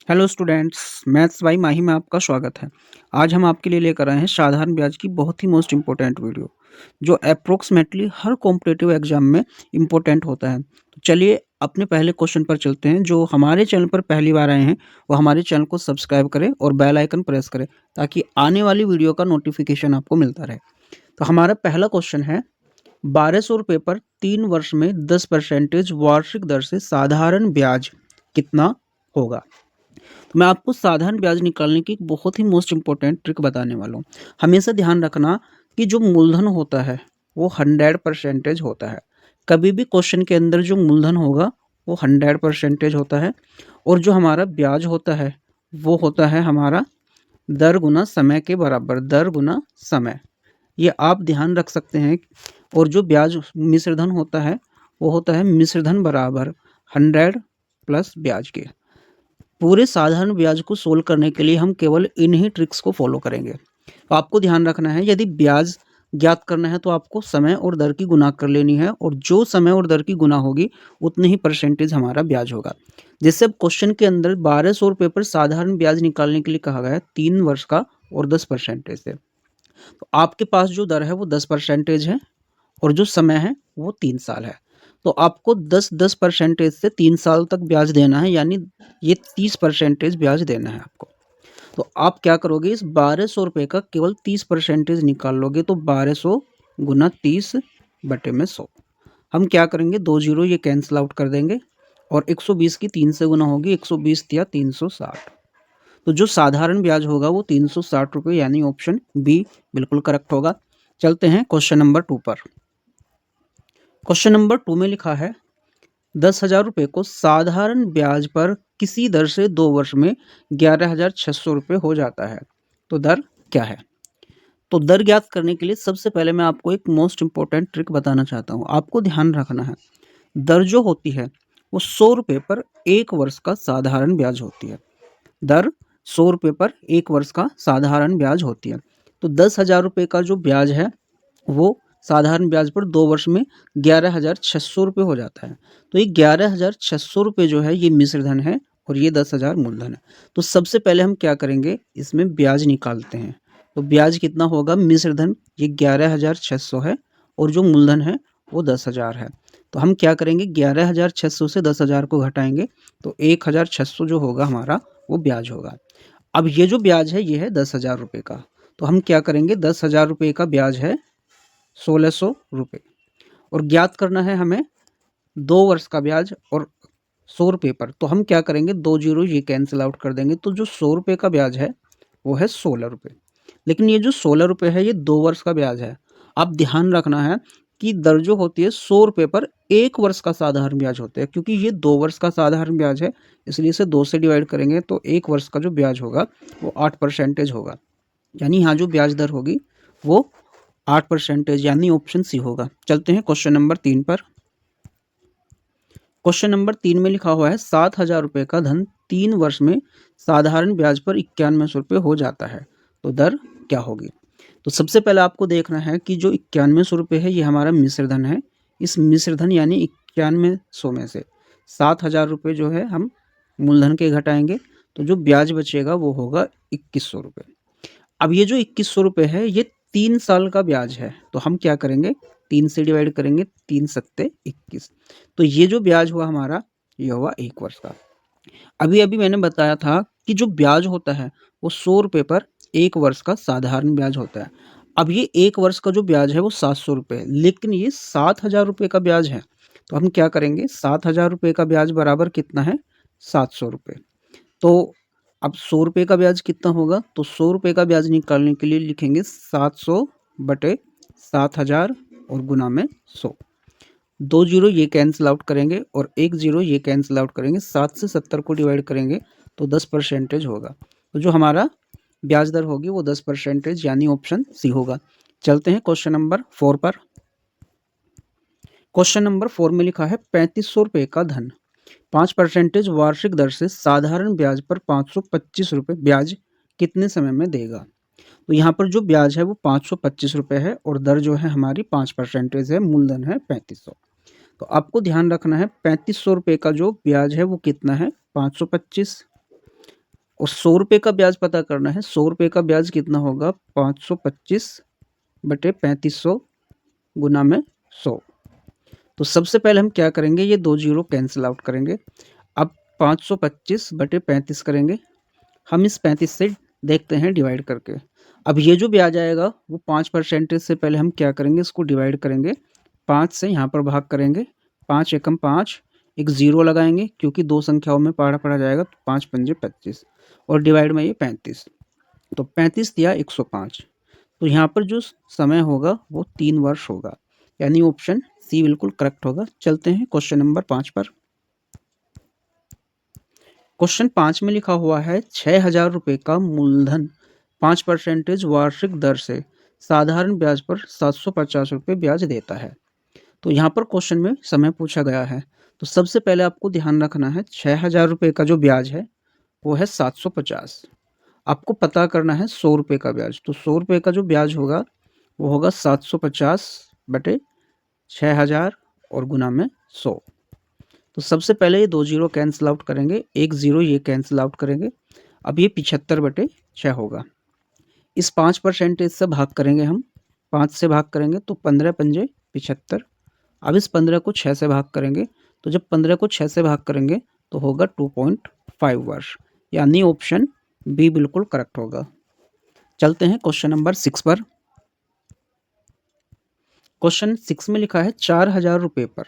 Hello students, maths by माही में आपका स्वागत है। आज हम आपके लिए लेकर आए हैं साधारण ब्याज की बहुत ही मोस्ट इम्पोर्टेंट वीडियो, जो अप्रोक्सीमेटली हर कॉम्पिटिटिव एग्जाम में इम्पोर्टेंट होता है। तो चलिए अपने पहले क्वेश्चन पर चलते हैं। जो हमारे चैनल पर पहली बार आए हैं वो हमारे चैनल को सब्सक्राइब करें और बेल आइकन प्रेस करें ताकि आने वाली वीडियो का नोटिफिकेशन आपको मिलता रहे। तो हमारा पहला क्वेश्चन है, 1200 रुपये पर 3 वर्ष में 10% वार्षिक दर से साधारण ब्याज कितना होगा। तो मैं आपको साधारण ब्याज निकालने की एक बहुत ही मोस्ट इम्पोर्टेंट ट्रिक बताने वाला हूँ। हमेशा ध्यान रखना कि जो मूलधन होता है वो 100% होता है। कभी भी क्वेश्चन के अंदर जो मूलधन होगा वो 100% होता है, और जो हमारा ब्याज होता है वो होता है हमारा दर गुना समय के बराबर, दर गुना समय। ये आप ध्यान रख सकते हैं। और जो ब्याज मिश्रधन होता है वो होता है मिश्रधन बराबर 100 प्लस ब्याज के। पूरे साधारण ब्याज को सोल्व करने के लिए हम केवल इन्हीं ट्रिक्स को फॉलो करेंगे। तो आपको ध्यान रखना है, यदि ब्याज ज्ञात करना है तो आपको समय और दर की गुना कर लेनी है, और जो समय और दर की गुना होगी उतनी ही परसेंटेज हमारा ब्याज होगा। जैसे अब क्वेश्चन के अंदर 1200 रुपये पर साधारण ब्याज निकालने के लिए कहा गया है 3 वर्ष का और 10% से। तो आपके पास जो दर है वो 10% है और जो समय है वो 3 साल है। तो आपको 10% से 3 साल तक ब्याज देना है, यानी ये 30% ब्याज देना है आपको। तो आप क्या करोगे, इस 1200 रुपये का केवल 30% निकाल लोगे, तो 1200 गुना 30/100। हम क्या करेंगे, 2 जीरो ये कैंसिल आउट कर देंगे, और 120 की 3 से गुना होगी, 120 या 360। तो जो साधारण ब्याज होगा वो 360 रुपये, यानी ऑप्शन बी बिल्कुल करेक्ट होगा। चलते हैं क्वेश्चन नंबर 2 पर। क्वेश्चन नंबर 2 में लिखा है, 10,000 रुपये को साधारण ब्याज पर किसी दर से 2 वर्ष में 11,600 रुपये हो जाता है, तो दर क्या है। तो दर ज्ञात करने के लिए सबसे पहले मैं आपको एक मोस्ट इंपॉर्टेंट ट्रिक बताना चाहता हूँ। आपको ध्यान रखना है, दर जो होती है वो 100 रुपये पर 1 वर्ष का साधारण ब्याज होती है। दर 100 रुपये पर 1 वर्ष का साधारण ब्याज होती है। तो 10,000 रुपये का जो ब्याज है वो साधारण ब्याज पर 2 वर्ष में 11,600 रुपये हो जाता है। तो ये 11,600 रुपये जो है ये मिश्रधन है, और ये 10,000 मूलधन है। तो सबसे पहले हम क्या करेंगे, इसमें ब्याज निकालते हैं। तो ब्याज कितना होगा, मिश्रधन ये 11,600 है, और जो मूलधन है वो 10,000 है। तो हम क्या करेंगे, 11,600 से 10,000 को घटाएंगे, तो 1,600 जो होगा हमारा वो ब्याज होगा। अब ये जो ब्याज है ये है 10,000 रुपये का। तो हम क्या करेंगे, 10,000 रुपये का ब्याज है 1,600 रुपये, और ज्ञात करना है हमें 2 वर्ष का ब्याज और 100 रुपये पर। तो हम क्या करेंगे, 2 जीरो ये कैंसिल आउट कर देंगे, तो जो 100 रुपये का ब्याज है वो है 16 रुपये। लेकिन ये जो 16 रुपये है ये 2 वर्ष का ब्याज है। आप ध्यान रखना है कि दर जो होती है 100 रुपये पर 1 वर्ष का साधारण ब्याज होता है, क्योंकि ये 2 वर्ष का साधारण ब्याज है, इसलिए इसे 2 से डिवाइड करेंगे तो 1 वर्ष का जो ब्याज होगा वो 8% होगा। यानी यहाँ जो ब्याज दर होगी वो 8%, यानी ऑप्शन सी होगा। चलते हैं क्वेश्चन नंबर 3 पर। क्वेश्चन नंबर 3 में लिखा हुआ है, 7,000 रुपये का धन 3 वर्ष में साधारण ब्याज पर 9100 रुपये हो जाता है, तो दर क्या होगी। तो सबसे पहले आपको देखना है कि जो 9100 रुपये है ये हमारा मिश्रधन है। इस मिश्रधन यानी 9100 में से 7,000 रुपये जो है हम मूलधन के घटाएंगे, तो जो ब्याज बचेगा वो होगा 2,100 रुपये। अब ये जो 2,100 रुपये है ये 3 साल का ब्याज है, तो हम क्या करेंगे, 3 से डिवाइड करेंगे, 3 सत्ते 21। तो ये जो ब्याज हुआ हमारा ये हुआ 1 वर्ष का। अभी अभी मैंने बताया था कि जो ब्याज होता है वो 100 रुपये पर 1 वर्ष का साधारण ब्याज होता है। अब ये 1 वर्ष का जो ब्याज है वो 700 रुपये है, लेकिन ये 7,000 रुपये का ब्याज है। तो हम क्या करेंगे, 7,000 रुपये का ब्याज बराबर कितना है, 700 रुपये। तो अब 100 रुपये का ब्याज कितना होगा, तो 100 रुपये का ब्याज निकालने के लिए लिखेंगे 700/7,000 और गुना में 100। 2 जीरो ये कैंसिल आउट करेंगे और 1 जीरो ये कैंसिल आउट करेंगे, 7 से 70 को डिवाइड करेंगे तो 10% होगा। तो जो हमारा ब्याज दर होगी वो 10%, यानी ऑप्शन सी होगा। चलते हैं क्वेश्चन नंबर 4 पर। क्वेश्चन नंबर 4 में लिखा है, 3,500 रुपये का धन 5% वार्षिक दर से साधारण ब्याज पर 525 रुपये ब्याज कितने समय में देगा। तो यहाँ पर जो ब्याज है वो 525 रुपये है, और दर जो है हमारी 5% है, मूलधन है 3,500। तो आपको ध्यान रखना है 3,500 रुपये का जो ब्याज है वो कितना है, 525 और 100 रुपये का ब्याज पता करना है। 100 रुपये का ब्याज कितना होगा? 525/3500 गुना में 100। तो सबसे पहले हम क्या करेंगे, ये 2 जीरो कैंसिल आउट करेंगे। अब 525/35 करेंगे। हम इस 35 से देखते हैं डिवाइड करके। अब ये जो ब्याज आएगा वो 5% से पहले हम क्या करेंगे, इसको डिवाइड करेंगे। 5 से यहाँ पर भाग करेंगे। 5 एकम 5, एक ज़ीरो लगाएंगे क्योंकि दो संख्याओं में पढ़ा जाएगा। तो 5 पंजे 25 और डिवाइड में ये 35। तो 35 दिया 105। तो यहाँ पर जो समय होगा वो 3 वर्ष होगा, यानी ऑप्शन सी बिल्कुल करेक्ट होगा। चलते हैं क्वेश्चन नंबर 5 पर। क्वेश्चन 5 में लिखा हुआ है 6,000 रुपये का मूलधन 5% वार्षिक दर से साधारण ब्याज पर 750 रुपये ब्याज देता है। तो यहाँ पर क्वेश्चन में समय पूछा गया है। तो सबसे पहले आपको ध्यान रखना है 6,000 रुपये का जो ब्याज है वो है 750। आपको पता करना है 100 रुपये का ब्याज। तो 100 रुपये का जो ब्याज होगा वो होगा 750/6,000 और गुना में 100। तो सबसे पहले ये 2 जीरो कैंसिल आउट करेंगे, एक ज़ीरो ये कैंसिल आउट करेंगे। अब ये 75/6 होगा। इस 5% से भाग करेंगे हम, 5 से भाग करेंगे तो 15 पंजे 75। अब इस 15 को 6 से भाग करेंगे, तो जब 15 को 6 से भाग करेंगे तो होगा 2.5 वर्ष, यानी ऑप्शन बी बिल्कुल करेक्ट होगा। चलते हैं क्वेश्चन नंबर 6 पर। क्वेश्चन 6 में लिखा है 4,000 रुपये पर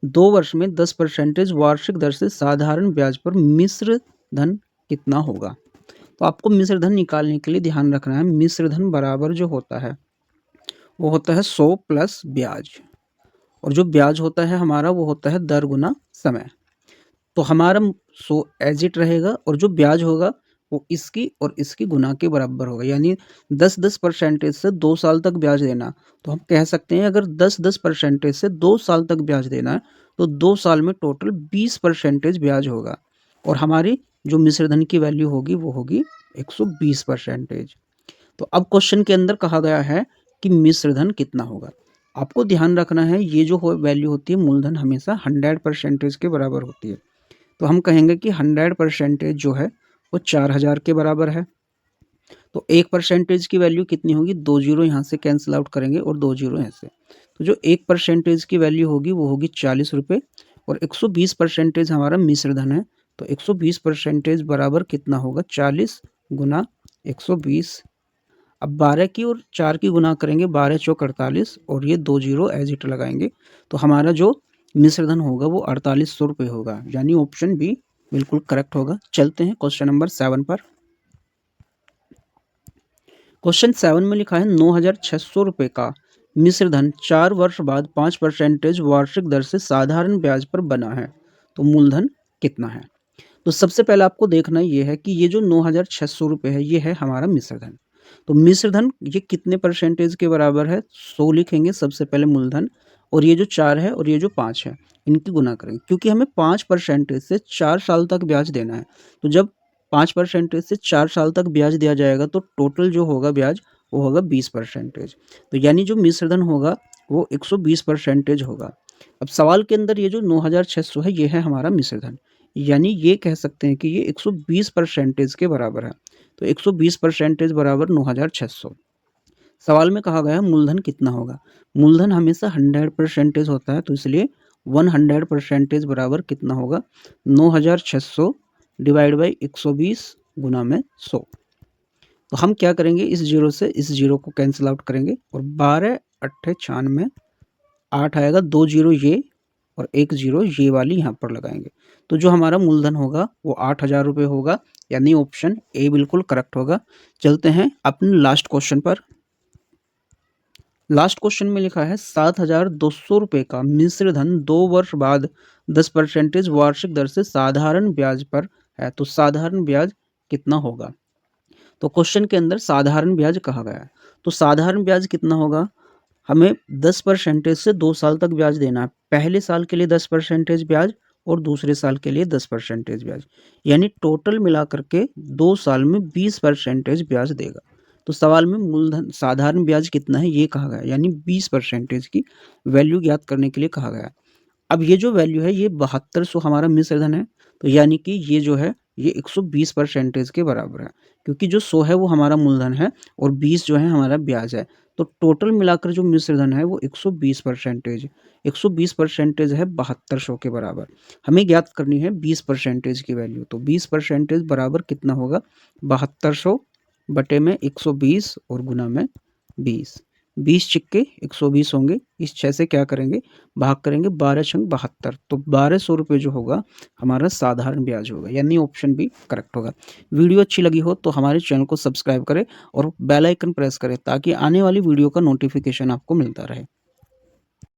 2 वर्ष में 10% वार्षिक दर से साधारण ब्याज पर मिश्र धन कितना होगा। तो आपको मिश्र धन निकालने के लिए ध्यान रखना है, मिश्र धन बराबर जो होता है वो होता है 100 प्लस ब्याज, और जो ब्याज होता है हमारा वो होता है दर गुना समय। तो हमारा 100 एज इट रहेगा, और जो ब्याज होगा वो इसकी और इसकी गुना के बराबर होगा, यानी 10% से 2 साल तक ब्याज देना। तो हम कह सकते हैं अगर 10% से 2 साल तक ब्याज देना है तो 2 साल में टोटल 20% ब्याज होगा, और हमारी जो मिश्र धन की वैल्यू होगी वो होगी 120%। तो अब क्वेश्चन के अंदर कहा गया है कि मिश्र धन कितना होगा। आपको ध्यान रखना है ये जो वैल्यू होती है मूलधन हमेशा 100% के बराबर होती है। तो हम कहेंगे कि 100% जो है वो 4,000 के बराबर है। तो 1% की वैल्यू कितनी होगी, 2 जीरो यहाँ से कैंसिल आउट करेंगे और 2 जीरो यहाँ से। तो जो 1% की वैल्यू होगी वो होगी 40 रुपये, और 120% हमारा मिश्र धन है। तो 120% बराबर कितना होगा, 40 गुना 120। अब 12 की और 4 की गुना करेंगे, 12 चौक 48, और ये 2 जीरो एज इट लगाएंगे। तो हमारा जो मिश्र धन होगा वो 4800 रुपये होगा, यानी ऑप्शन बी बिल्कुल करेक्ट होगा। चलते हैं क्वेश्चन नंबर 7 पर। क्वेश्चन 7 में लिखा है 9,600 रुपये का मिश्र धन 4 वर्ष बाद 5% वार्षिक दर से साधारण ब्याज पर बना है। तो मूलधन कितना है। तो सबसे पहले आपको देखना ये है कि ये जो 9,600 रुपये है ये है हमारा मिश्र धन। तो मिश्र धन ये कितने परसेंटेज के बराबर है, 100 लिखेंगे सबसे पहले मूलधन, और ये जो 4 है और ये जो 5 है इनकी गुना करेंगे, क्योंकि हमें 5% से 4 साल तक ब्याज देना है। तो जब 5% से 4 साल तक ब्याज दिया जाएगा तो टोटल जो होगा ब्याज वो होगा 20%। तो यानी जो मिश्र धन होगा वो 120% होगा। अब सवाल के अंदर ये जो 9,600 है ये है हमारा मिश्र धन, यानी ये कह सकते हैं कि ये 120% के बराबर है। तो 120% बराबर 9,600। सवाल में कहा गया है मूलधन कितना होगा। मूलधन हमेशा 100% होता है, तो इसलिए 100% बराबर कितना होगा, 9,600 डिवाइड बाई 120 गुना में 100। तो हम क्या करेंगे, इस जीरो से इस जीरो को कैंसिल आउट करेंगे, और 12 अट्ठे 96, 8 आएगा, 2 जीरो ये और 1 जीरो ये वाली यहाँ पर लगाएंगे। तो जो हमारा मूलधन होगा वो 8,000 रुपये होगा, यानी ऑप्शन ए बिल्कुल करेक्ट होगा। चलते हैं अपने लास्ट क्वेश्चन पर। लास्ट क्वेश्चन में लिखा है 7,200 रुपये का मिश्र धन 2 वर्ष बाद 10% वार्षिक दर से साधारण ब्याज पर है। तो साधारण ब्याज कितना होगा। तो क्वेश्चन के अंदर साधारण ब्याज कहा गया है। तो साधारण ब्याज कितना होगा, हमें 10% से 2 साल तक ब्याज देना है। पहले साल के लिए 10% ब्याज और दूसरे साल के लिए 10% ब्याज, यानी टोटल मिलाकर के 2 साल में 20% ब्याज देगा। तो सवाल में मूलधन साधारण ब्याज कितना है ये कहा गया, यानी 20% की वैल्यू ज्ञात करने के लिए कहा गया। अब ये जो वैल्यू है ये 7200 हमारा मिश्र धन है, तो यानी कि ये जो है ये 120% के बराबर है, क्योंकि जो 100 है वो हमारा मूलधन है और 20 जो है हमारा ब्याज है। तो टोटल मिलाकर जो मिश्रधन है वो 120%, 120% है 7200 के बराबर। हमें ज्ञात करनी है 20% की वैल्यू। तो 20% बराबर कितना होगा, 7200 बटे में 120 और गुना में 20। 20 छिक्के 120 होंगे। इस 6 से क्या करेंगे, भाग करेंगे, 12 छंग 72। तो 1200 रुपये जो होगा हमारा साधारण ब्याज होगा, यानी ऑप्शन बी करेक्ट होगा। वीडियो अच्छी लगी हो तो हमारे चैनल को सब्सक्राइब करें और बेल आइकन प्रेस करें ताकि आने वाली वीडियो का नोटिफिकेशन आपको मिलता रहे।